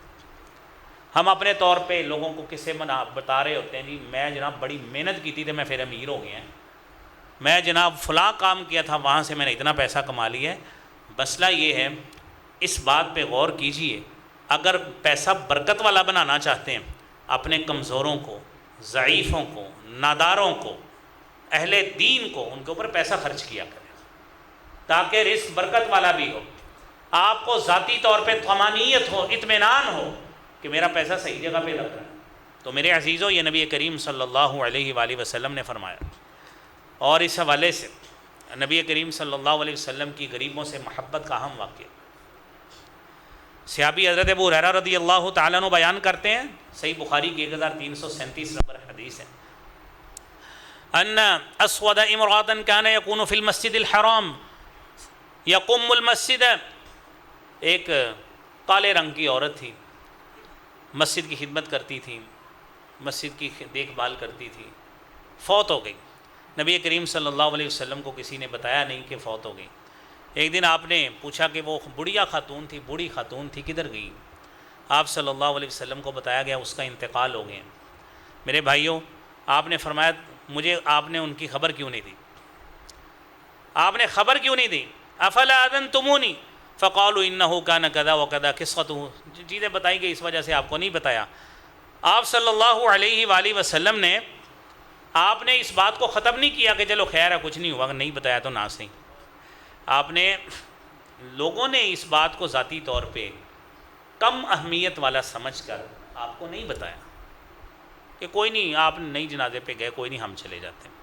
ہم اپنے طور پہ لوگوں کو کسے بتا رہے ہوتے ہیں، جی میں جناب بڑی محنت کی تھی تو میں پھر امیر ہو گیا، میں جناب فلاں کام کیا تھا وہاں سے میں نے اتنا پیسہ کما لیا ہے۔ مسئلہ یہ ہے، اس بات پہ غور کیجئے، اگر پیسہ برکت والا بنانا چاہتے ہیں، اپنے کمزوروں کو، ضعیفوں کو، ناداروں کو، اہل دین کو، ان کے اوپر پیسہ خرچ کیا کریں تاکہ رزق برکت والا بھی ہو، آپ کو ذاتی طور پہ طمانینت ہو، اطمینان ہو کہ میرا پیسہ صحیح جگہ پہ لگ رہا ہے۔ تو میرے عزیزوں، یہ نبی کریم صلی اللہ علیہ وآلہ وسلم نے فرمایا، اور اس حوالے سے نبی کریم صلی اللہ علیہ وسلم کی غریبوں سے محبت کا اہم واقعہ، صحابی حضرت ابو ہریرہ رضی اللہ تعالیٰ عنہ بیان کرتے ہیں، صحیح بخاری کی 1337 نمبر حدیث ہے، ان اسود امراتا کان یکون فی المسجد الحرام یقم المسجد، ایک کالے رنگ کی عورت تھی، مسجد کی خدمت کرتی تھی، مسجد کی دیکھ بھال کرتی تھی، فوت ہو گئی۔ نبی کریم صلی اللہ علیہ وسلم کو کسی نے بتایا نہیں کہ فوت ہو گئی۔ ایک دن آپ نے پوچھا کہ وہ بوڑھی خاتون تھی کدھر گئی؟ آپ صلی اللہ علیہ وسلم کو بتایا گیا اس کا انتقال ہو گیا۔ میرے بھائیوں، آپ نے فرمایا مجھے آپ نے ان کی خبر کیوں نہیں دی؟ آپ نے خبر کیوں نہیں دی؟ افلا اذنتمونی فقالوا انه كان كذا وكذا قصته، چیزیں بتائی گئی اس وجہ سے آپ کو نہیں بتایا۔ آپ صلی اللہ علیہ وآلہ وسلم نے، آپ نے اس بات کو ختم نہیں کیا کہ چلو خیر ہے کچھ نہیں ہوا، نہیں بتایا تو نہ صحیح، آپ نے لوگوں نے اس بات کو ذاتی طور پہ کم اہمیت والا سمجھ کر آپ کو نہیں بتایا کہ کوئی نہیں، آپ نئی جنازے پہ گئے، کوئی نہیں، ہم چلے جاتے ہیں۔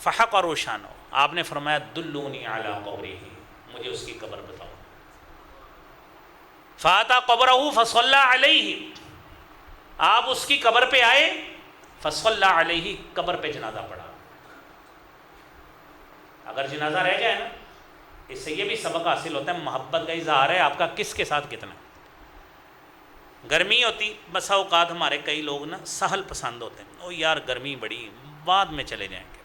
فحق اور روشان ہو، آپ نے فرمایا دلونی علی قبرہ، مجھے اس کی قبر بتاؤ۔ فاتا قبرہ فصلی علیہ، آپ اس کی قبر پہ آئے، فصلی علیہ، قبر پہ جنازہ پڑھا۔ اگر جنازہ رہ جائے نا، اس سے یہ بھی سبق حاصل ہوتا ہے محبت کا اظہار ہے آپ کا کس کے ساتھ کتنا۔ گرمی ہوتی، بسا اوقات ہمارے کئی لوگ نا سہل پسند ہوتے ہیں، او یار گرمی بڑی، بعد میں چلے جائیں گے،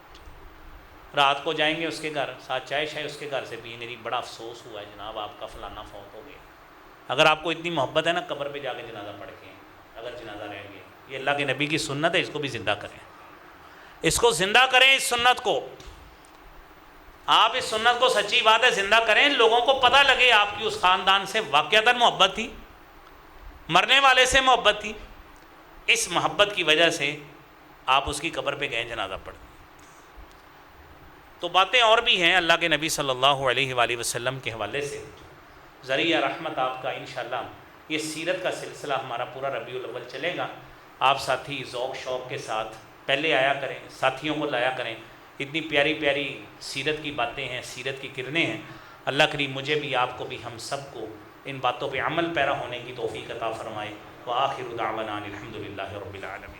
رات کو جائیں گے اس کے گھر، ساتھ چائے شائے اس کے گھر سے پئیں گے، جی بڑا افسوس ہوا ہے جناب آپ کا فلانا فوت ہو گیا۔ اگر آپ کو اتنی محبت ہے نا، قبر پہ جا کے جنازہ پڑھ کے، اگر جنازہ رہ گیا، یہ اللہ کے نبی کی سنت ہے، اس کو بھی زندہ کریں، اس کو زندہ کریں، اس سنت کو۔ آپ اس سنت کو، سچی بات ہے، زندہ کریں، لوگوں کو پتہ لگے آپ کی اس خاندان سے واقعتاً محبت تھی، مرنے والے سے محبت تھی، اس محبت کی وجہ سے آپ اس کی قبر پہ گئے جنازہ پڑھ۔ تو باتیں اور بھی ہیں اللہ کے نبی صلی اللہ علیہ وآلہ وسلم کے حوالے سے، ذریعہ رحمت آپ کا انشاءاللہ یہ سیرت کا سلسلہ ہمارا پورا ربیع الاول چلے گا۔ آپ ساتھی ذوق شوق کے ساتھ پہلے آیا کریں، ساتھیوں کو لایا کریں، اتنی پیاری پیاری سیرت کی باتیں ہیں، سیرت کی کرنیں ہیں۔ اللہ کریم مجھے بھی، آپ کو بھی، ہم سب کو ان باتوں پہ عمل پیرا ہونے کی توفیق عطا فرمائے۔ وآخر دعوانا الحمد للہ رب العالمین۔